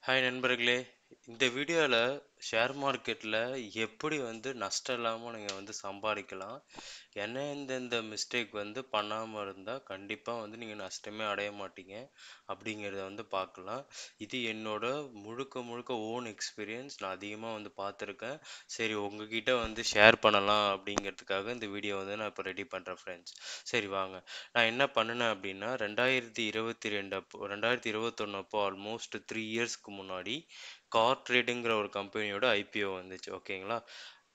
Hi நண்பர்களே! இந்த வீடியோல ஷேர் மார்க்கெட்ல எப்படி நஷ்டம் இல்லாம நீங்க சம்பாதிக்கலாம்? எந்தெந்த மிஸ்டேக் பண்ணாம இருந்தா கண்டிப்பா நீங்க நஷ்டமே அடைய மாட்டீங்க. அப்படிங்கிறத பார்க்கலாம். இது என்னோட முழுக்க முழுக்க ஓன் எக்ஸ்பீரியன்ஸ். நான் அதிகமா பார்த்துருக்கேன். சரி உங்ககிட்ட ஷேர் பண்ணலாம் அப்படிங்கிறதுக்காக இந்த வீடியோ நான் இப்போ ரெடி பண்றேன் ஃப்ரெண்ட்ஸ். சரி வாங்க. நான் என்ன பண்ணுனேன் அப்படின்னா 2022 அப்போ 2021 அப்போ ஆல்மோஸ்ட் 3 இயர்ஸ்க்கு முன்னாடி கார் ட்ரேடுங்கிற ஒரு கம்பெனியோட ஐபிஓ வந்துச்சு. ஓகேங்களா?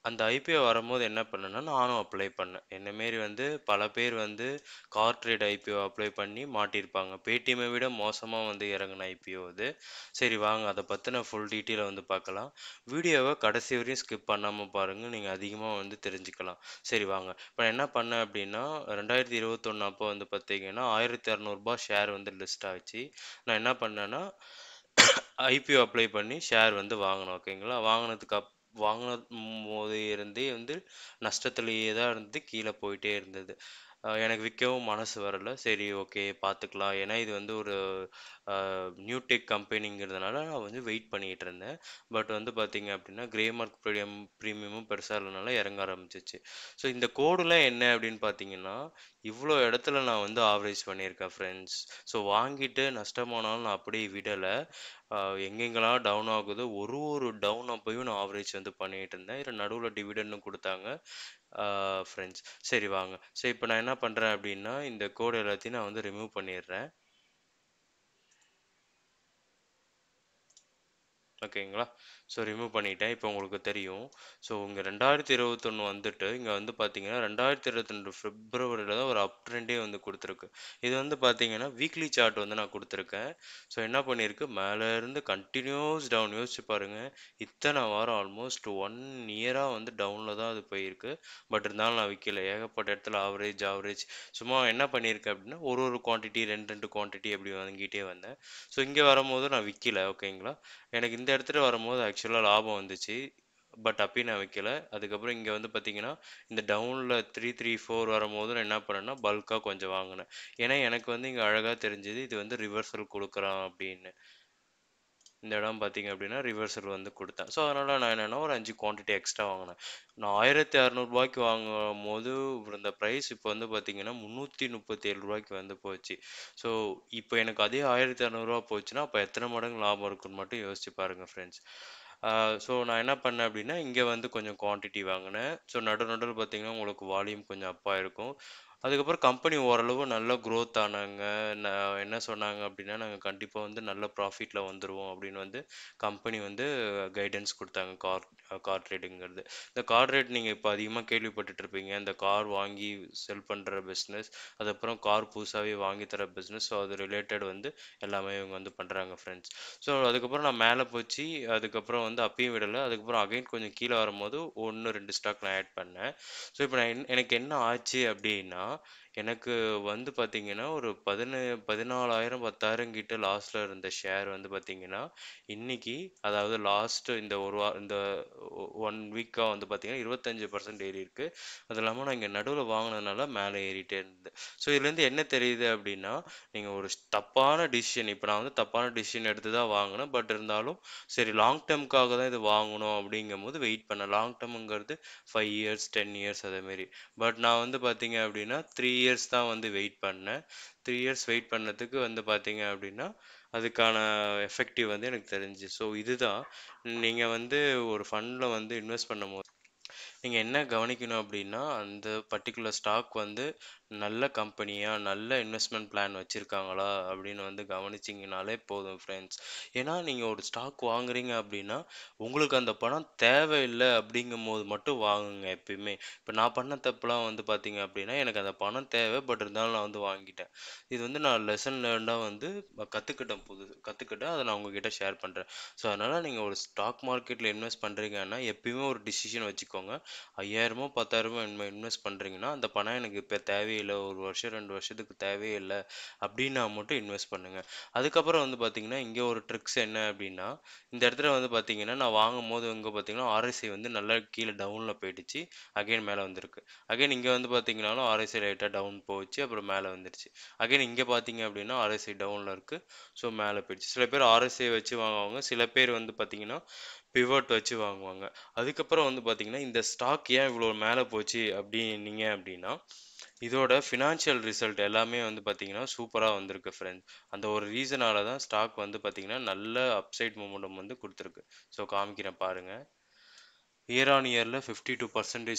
அந்த ஐபிஓ வரும்போது என்ன பண்ணேன்னா, நானும் அப்ளை பண்ணேன். என்ன மாரி பல பேர் கார் ட்ரேட் ஐபிஓ அப்ளை பண்ணி மாட்டியிருப்பாங்க. பேடிஎம்மை விட மோசமா இறங்குன ஐபிஓ அது. சரி வாங்க அத பத்தின ஃபுல் டீட்டெயில பார்க்கலாம். வீடியோவ கடைசி வரையும் ஸ்கிப் பண்ணாம பாருங்க. நீங்க அதிகமா தெரிஞ்சுக்கலாம். சரி வாங்க. இப்ப நான் என்ன பண்ணேன் அப்படின்னா, 2021 அப்போ பார்த்தீங்கன்னா, ரூ. 1600 ஷேர் லிஸ்ட் ஆச்சு. நான் என்ன பண்ணேன்னா, ஐபிஓ அப்ளை பண்ணி ஷேர் வாங்குனேன். ஓகேங்களா? வாங்குனம்போது இருந்தே நஷ்டத்திலேயே தான் இருந்து கீழ போயிட்டே இருந்தது. எனக்கு விக்கவும் மனசு வரல. சரி ஓகே பார்த்துக்கலாம். ஏன்னா இது ஒரு அ நியூ டெக் கம்பெனிங்கிறதுனால நான் வெயிட் பண்ணிட்டு இருந்தேன். பட் பார்த்தீங்க அப்படின்னா, கிரே மார்க் பிரீமியமும் பெருசா இல்லனால இறங்க ஆரம்பிச்சுச்சு. ஸோ இந்த கோடுலாம் என்ன அப்படின்னு பார்த்தீங்கன்னா, இவ்ளோ இடத்துல நான் ஆவரேஜ் பண்ணியிருக்கேன் ஃப்ரெண்ட்ஸ். ஸோ வாங்கிட்டு நஷ்டமானாலும் நான் அப்படியே விடல. அ எங்கெங்கலாம் டவுன் ஆகுதோ ஒரு டவுன் அப்பயும் நான் ஆவரேஜ் பண்ணிட்டு இருந்தேன். இதுல நடுவுல டிவிடெண்டும் குடுத்தாங்க. ஆ ஃப்ரெண்ட்ஸ். சரி வாங்க. இப்ப நான் என்ன பண்றேன் அப்டின்னா, இந்த கோட் எல்லாத்தையும் நான் ரிமூவ் பண்ணிடுறேன். ஓகேங்களா? ஸோ ரிமூவ் பண்ணிட்டேன். இப்போ உங்களுக்கு தெரியும். ஸோ இங்க 2021 இங்க பார்த்தீங்கன்னா, 2022 பிப்ரவரில தான் ஒரு அப் ட்ரெண்டே குடுத்துருக்கு. இது பார்த்தீங்கன்னா, வீக்லி சார்ட் நான் குடுத்துருக்கேன். ஸோ என்ன பண்ணியிருக்கு, மேல இருந்து கன்டினியூஸ் டவுன் யோசிச்சு பாருங்க. இத்தன வாரம் ஆல்மோஸ்ட் 1 இயரா டவுன்ல தான் அது போயிருக்கு. பட் இருந்தாலும் நான் விக்கல. ஏகப்பட்ட இடத்துல ஆவரேஜ் சும்மா என்ன பண்ணியிருக்கேன் அப்டின்னா, ஒரு குவான்டிட்டி 2 குவான்டிட்டி அப்டி வாங்கிட்டே வந்தேன். ஸோ இங்க வரும்போது நான் விக்கல. ஓகேங்களா? எனக்கு இந்த இடத்துல வரும்போது ஆக்சுவலா லாபம் வந்துச்சு. பட் அப்பயும் நான் வைக்கல. அதுக்கப்புறம் இங்க பார்த்தீங்கன்னா, இந்த டவுன்ல 334 வரும்போது நான் என்ன பண்ணேன்னா, பல்க்கா கொஞ்சம் வாங்குனேன். ஏன்னா எனக்கு இங்க அழகா தெரிஞ்சது இது ரிவர்சல் குடுக்குறான் அப்படின்னு. இந்த இடம் பார்த்தீங்க அப்படின்னா, ரிவர்சல் குடுத்தேன். ஸோ அதனால நான் என்னன்னா, ஒரு 5 குவான்டிட்டி எக்ஸ்ட்ரா வாங்குனேன். நான் ரூ. 1600 வாங்கும்போது இருந்த பிரைஸ் இப்போ பார்த்தீங்கன்னா, ரூ. 337 போச்சு. ஸோ இப்போ எனக்கு அதே ரூ. 1600 போச்சுன்னா, அப்ப எத்தன மடங்கு லாபம் இருக்குன்னு மட்டும் யோசிச்சு பாருங்க ஃப்ரெண்ட்ஸ். ஸோ நான் என்ன பண்ணேன் அப்படின்னா, இங்க கொஞ்சம் குவான்டிட்டி வாங்குனேன். ஸோ நடுவுல பார்த்தீங்கன்னா, உங்களுக்கு வால்யூம் கொஞ்சம் அப் ஆயிருக்கும். அதுக்கப்புறம் கம்பெனி ஓரளவு நல்லா குரோத் ஆனாங்க. என்ன சொன்னாங்க அப்படின்னா, "நாங்க கண்டிப்பா நல்ல ப்ராஃபிட்ல வந்துருவோம்." அப்படின்னு கம்பெனி கைடன்ஸ் குடுத்தாங்க. கார் ட்ரேடிங்கிறது. இந்த கார் ட்ரேட் நீங்க இப்ப அதிகமா கேள்விப்பட்டுட்டு இருப்பீங்க. இந்த கார் வாங்கி செல் பண்ற பிசினஸ். அதுக்கப்புறம் கார் புதுசாவே வாங்கி தர பிசினஸ். ஸோ அது ரிலேட்டட் எல்லாமே இவங்க பண்றாங்க ஃப்ரெண்ட்ஸ். ஸோ அதுக்கப்புறம் நான் மேல போச்சு. அதுக்கப்புறம் அப்பயும் விடல. அதுக்கப்புறம் அகைன் கொஞ்சம் கீழ வரும்போது 1, 2 ஸ்டாக் நான் ஆட் பண்ணேன். ஸோ இப்ப நான் எனக்கு என்ன ஆச்சு அப்டின்னா, எனக்கு பார்த்தீங்கன்னா, ஒரு 14,000 10,000 கிட்ட லாஸ்ட்ல இருந்த ஷேர் பார்த்தீங்கன்னா, இன்னைக்கு அதாவது லாஸ்ட் இந்த ஒரு இந்த 1 வீக்கா பார்த்தீங்கன்னா, 25% ஏறியிருக்கு. அது இல்லாம நான் இங்க நடுவுல வாங்குனதுனால மேல ஏறிட்டே இருந்தது. ஸோ இதுலேருந்து என்ன தெரியுது அப்டின்னா, நீங்க ஒரு தப்பான டிசிஷன் இப்ப நான் தப்பான டிசிஷன் எடுத்து தான் வாங்குனேன். பட் இருந்தாலும் சரி லாங் டெர்ம்க்காக தான் இது வாங்கணும் அப்டிங்கும்போது வெயிட் பண்ணேன். லாங் டெர்ம்ங்கிறது 5 இயர்ஸ், 10 இயர்ஸ் அதே மாரி. பட் நான் பார்த்தீங்க அப்டின்னா, 3 இயர்ஸ் தான் வெயிட் பண்ணேன். 3 இயர்ஸ் வெயிட் பண்ணதுக்கு பார்த்தீங்க அப்டின்னா, அதுக்கான எஃபெக்டிவ் எனக்கு தெரிஞ்சுச்சு. ஸோ இதுதான் நீங்க ஒரு ஃபண்ட்ல இன்வெஸ்ட் பண்ணும்போது நீங்க என்ன கவனிக்கணும் அப்படின்னா, அந்த பர்ட்டிகுலர் ஸ்டாக் நல்ல கம்பெனியா, நல்ல இன்வெஸ்ட்மென்ட் பிளான் வச்சிருக்காங்களா அப்படின்னு கவனிச்சீங்கனாலே போதும் ஃப்ரெண்ட்ஸ். ஏன்னா நீங்க ஒரு ஸ்டாக் வாங்குறீங்க அப்படின்னா, உங்களுக்கு அந்த பணம் தேவையில்ல அப்படிங்கும்போது மட்டும் வாங்குங்க எப்பயுமே. இப்ப நான் பண்ண தப்புலாம் பார்த்தீங்க அப்படின்னா, எனக்கு அந்த பணம் தேவை. பட் இருந்தாலும் நான் வாங்கிட்டேன். இது நான் லெசன் லேர்ன்டா கத்துக்கிட்டேன். அத நான் உங்ககிட்ட ஷேர் பண்றேன். ஸோ அதனால நீங்க ஒரு ஸ்டாக் மார்க்கெட்ல இன்வெஸ்ட் பண்றீங்கன்னா, எப்பயுமே ஒரு டிசிஷன் வச்சுக்கோங்க. 5,000மோ 10,000மோ இன்வெஸ்ட் பண்றீங்கன்னா, அந்த பணம் எனக்கு இப்ப தேவையே இல்ல 1 வருஷம் 2 வருஷத்துக்கு தேவையே இல்ல அப்டின்னா மட்டும் இன்வெஸ்ட் பண்ணுங்க. அதுக்கப்புறம் வந்து பார்த்தீங்கன்னா, இங்க ஒரு ட்ரிக்ஸ் என்ன அப்டின்னா, இந்த இடத்துல வந்து பார்த்தீங்கன்னா, நான் வாங்கும்போது இங்க பார்த்தீங்கன்னா, RSI வந்து நல்லா கீழ டவுன்ல போயிடுச்சு. அகைன் மேல வந்திருக்கு. அகைன் இங்க வந்து பார்த்தீங்கனாலும் RSI லைட்டா டவுன் போச்சு. அப்புறம் மேல வந்துருச்சு. அகைன் இங்க பார்த்தீங்க அப்டின்னா, RSI டவுன்ல இருக்கு. ஸோ மேல போயிடுச்சு. சில பேர் RSI வச்சு வாங்குவாங்க. சில பேர் வந்து பார்த்தீங்கன்னா, பிவோட் வச்சு வாங்குவாங்க. அதுக்கப்புறம் வந்து பார்த்தீங்கன்னா, இந்த ஸ்டாக் ஏன் இவ்ளோ மேல போச்சு அப்டின்னீங்க அப்டின்னா, இதோட ஃபினான்ஷியல் ரிசல்ட் எல்லாமே வந்து பார்த்தீங்கன்னா, சூப்பரா வந்திருக்கு ஃப்ரெண்ட்ஸ். அந்த ஒரு ரீசனால தான் ஸ்டாக் வந்து பார்த்தீங்கன்னா, நல்ல அப்சைட் மொமெண்டம் வந்து குடுத்துருக்கு. ஸோ காமிக்கிறேன் பாருங்க. இயர் ஆன் இயர்ல 52%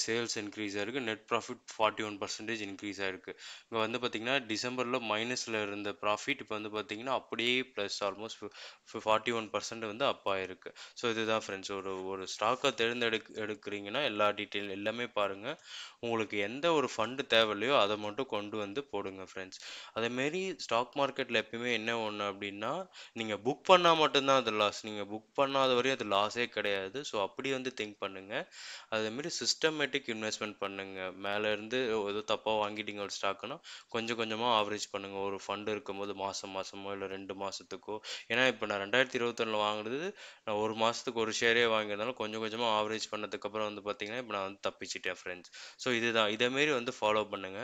சேல்ஸ் இன்க்ரீஸ் ஆயிருக்கு. நெட் ப்ராஃபிட் 41% இன்க்ரீஸ் ஆயிருக்கு. இங்க வந்து பார்த்தீங்கன்னா, டிசம்பர்ல மைனஸ்ல இருந்த ப்ராஃபிட் இப்ப வந்து பார்த்தீங்கன்னா, அப்படியே பிளஸ் ஆல்மோஸ்ட் 41% வந்து அப் ஆயிருக்கு. ஸோ இதுதான் ஃப்ரெண்ட்ஸ். ஒரு ஒரு ஸ்டாக்க எடுக்கிறீங்கன்னா, எல்லா டீட்டெயில் எல்லாமே பாருங்க. உங்களுக்கு எந்த ஒரு ஃபண்ட் தேவையில்லையோ, அத மட்டும் கொண்டு வந்து போடுங்க ஃப்ரெண்ட்ஸ். அதேமாரி ஸ்டாக் மார்க்கெட்ல எப்பயுமே என்ன ஒண்ணு அப்படின்னா, நீங்க புக் பண்ணா மட்டும் தான் அது லாஸ். நீங்க புக் பண்ணாத வரையும் அது லாஸே கிடையாது. ஸோ அப்படி வந்து திங்க் பண்ணுங்க. அதேமாரி சிஸ்டமேட்டிக் இன்வெஸ்ட்மென்ட் பண்ணுங்க. மேல இருந்து ஏதோ தப்பா வாங்கிட்டீங்க ஒரு ஸ்டாக்னா, கொஞ்சம் கொஞ்சமா ஆவரேஜ் பண்ணுங்க. ஒரு ஃபண்ட் இருக்கும்போது மாசம் மாசமோ இல்ல 2 மாசத்துக்கோ. ஏன்னா இப்ப நான் 2021ல வாங்குனது, நான் 1 மாசத்துக்கு ஒரு ஷேரே வாங்கியிருந்தாலும் கொஞ்சம் கொஞ்சமா ஆவரேஜ் பண்ணதுக்கப்புறம் வந்து பார்த்தீங்கன்னா, இப்ப நான் வந்து தப்பிச்சுட்டேன் ஃப்ரெண்ட்ஸ். ஸோ இதுதான். இதேமாரி வந்து ஃபாலோ பண்ணுங்க.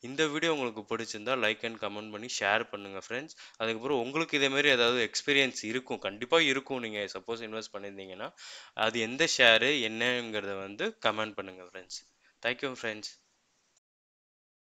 இந்த வீடியோ உங்களுக்கு பிடிச்சிருந்தா லைக் அண்ட் கமெண்ட் பண்ணி ஷேர் பண்ணுங்க ஃப்ரெண்ட்ஸ். அதுக்கப்புறம் உங்களுக்கு இதேமாரி ஏதாவது எக்ஸ்பீரியன்ஸ் இருக்கும். கண்டிப்பா இருக்கும். நீங்க சப்போஸ் இன்வெஸ்ட் பண்ணியிருந்தீங்கன்னா, அது எந்த ஷேரு என்னங்கிறத வந்து கமெண்ட் பண்ணுங்க ஃப்ரெண்ட்ஸ். Thank you friends.